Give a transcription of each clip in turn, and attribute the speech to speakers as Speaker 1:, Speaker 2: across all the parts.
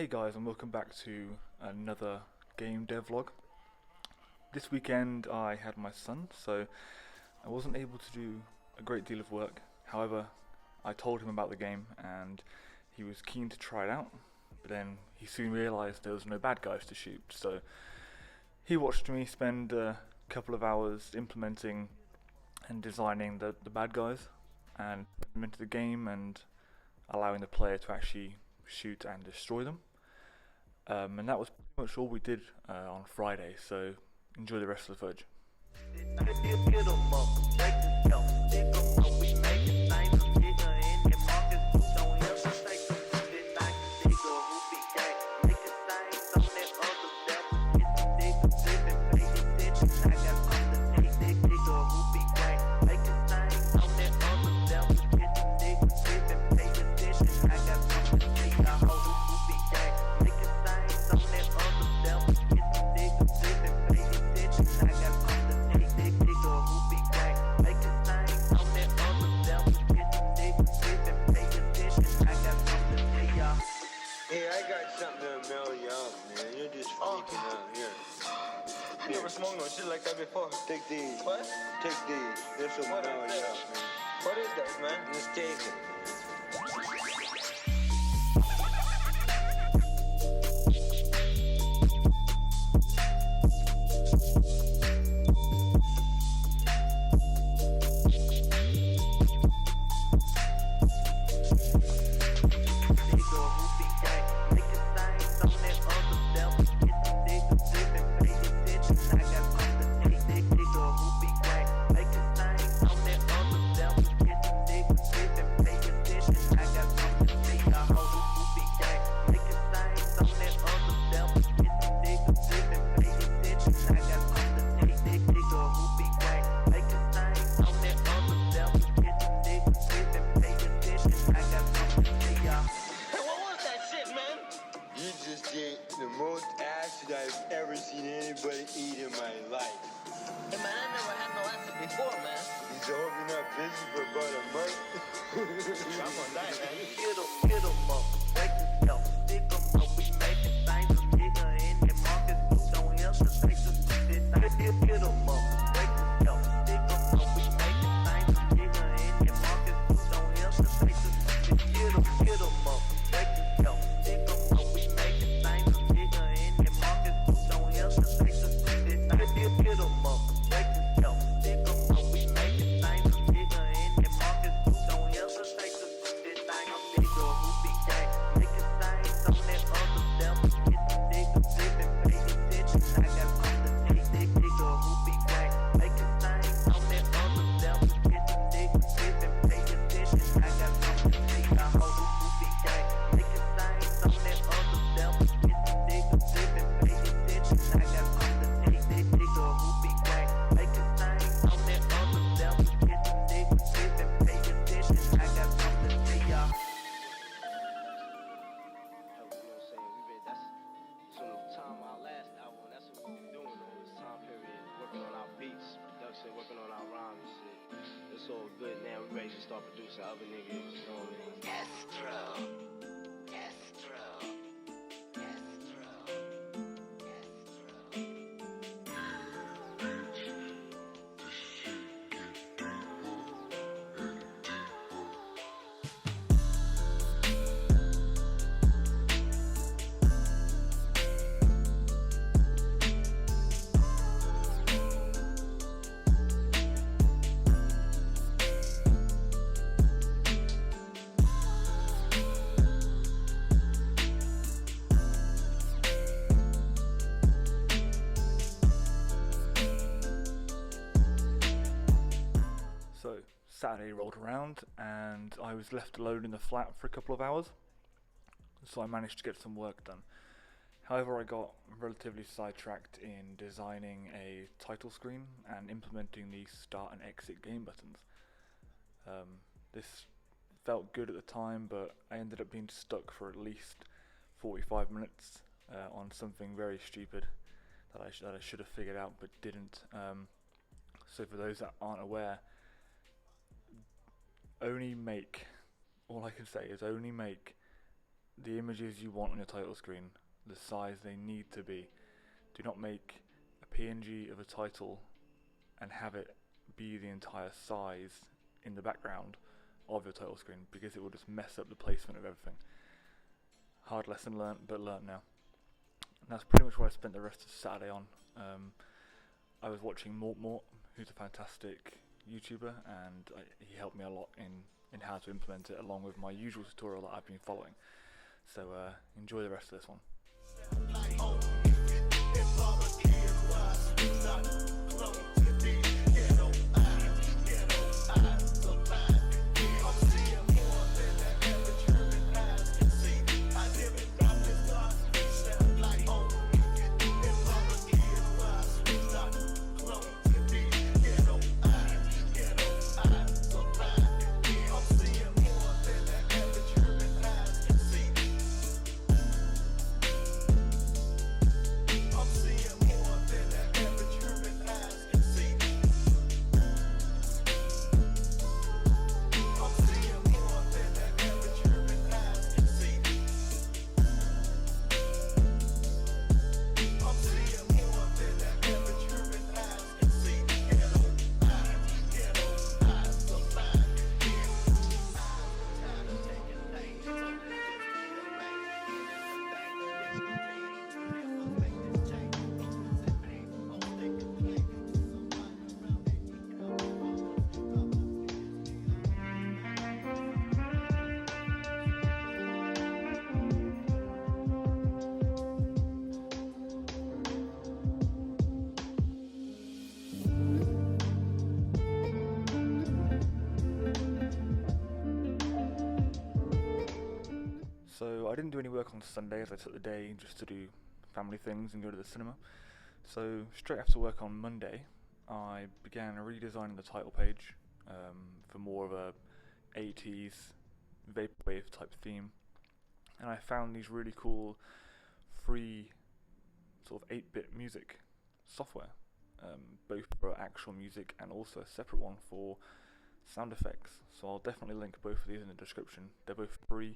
Speaker 1: Hey guys, and welcome back to another game devlog. This weekend I had my son, so I wasn't able to do a great deal of work. However, I told him about the game and he was keen to try it out, but then he soon realised there was no bad guys to shoot, so he watched me spend a couple of hours implementing and designing the bad guys and put them into the game and allowing the player to actually shoot and destroy them. And that was pretty much all we did on Friday, so enjoy the rest of the footage.
Speaker 2: I never smoked no shit like that before.
Speaker 3: Take these.
Speaker 2: What?
Speaker 3: Take these. This will
Speaker 2: What
Speaker 3: mellow
Speaker 2: is
Speaker 3: you
Speaker 2: this?
Speaker 3: up, man.
Speaker 2: What is that, man?
Speaker 3: Just take it. The most acid I've ever seen anybody eat in my life.
Speaker 2: Hey, man, I never had no acid before, man.
Speaker 3: He's hoping not busy for about a month.
Speaker 2: I'm gonna die, man.
Speaker 4: Get 'em up, break the down, stick 'em up. We making things a nigga in the market. Don't hesitate to sit down. Get 'em up, break the down, stick 'em up. We making things a nigga in the market. Don't hesitate to sit down. Get 'em up, break the down, stick 'em up. We making things a nigga in the market. Don't hesitate to sit down. Get 'em up, break the down, stick 'em up. We making things a nigga in the market. Don't hesitate to sit down. Nigga who be gang, making things on that other level. Get the nigga living, pay attention. I got underneath nigga who be gang, making things on that other level. Get the nigga living, pay attention. I got underneath a hoe who be gang, making things on that other level. Get the nigga living, pay attention. I got underneath nigga who be gang, making things on that other level. Get the nigga living, pay attention. I got underneath y'all.
Speaker 5: That's from the time our last album, that's what we've been doing all this time period, working on our beats, production, working on our rhymes and shit. It's all good now, we ready to start producing other niggas, you know what I mean?
Speaker 4: Astro, Astro.
Speaker 1: So Saturday rolled around and I was left alone in the flat for a couple of hours, so I managed to get some work done. However, I got relatively sidetracked in designing a title screen and implementing the start and exit game buttons. This felt good at the time, but I ended up being stuck for at least 45 minutes on something very stupid that I should have figured out but didn't. So for those that aren't aware, all I can say is only make the images you want on your title screen the size they need to be. Do not make a PNG of a title and have it be the entire size in the background of your title screen, because it will just mess up the placement of everything. Hard lesson learnt, but learnt now. And that's pretty much what I spent the rest of Saturday on. I was watching Mort, who's a fantastic YouTuber, and he helped me a lot in how to implement it, along with my usual tutorial that I've been following. So enjoy the rest of this one. So I didn't do any work on Sunday, as I took the day just to do family things and go to the cinema. So straight after work on Monday, I began redesigning the title page for more of a 80s vaporwave type theme, and I found these really cool free sort of 8-bit music software, both for actual music and also a separate one for sound effects. So I'll definitely link both of these in the description. They're both free.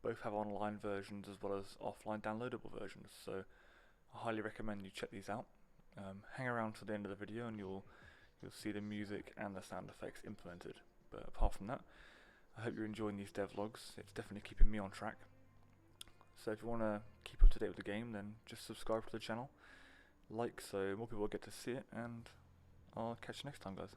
Speaker 1: Both have online versions as well as offline downloadable versions, so I highly recommend you check these out. Hang around to the end of the video and you'll see the music and the sound effects implemented. But apart from that, I hope you're enjoying these devlogs. It's definitely keeping me on track. So if you want to keep up to date with the game, then just subscribe to the channel, like, so more people will get to see it, and I'll catch you next time, guys.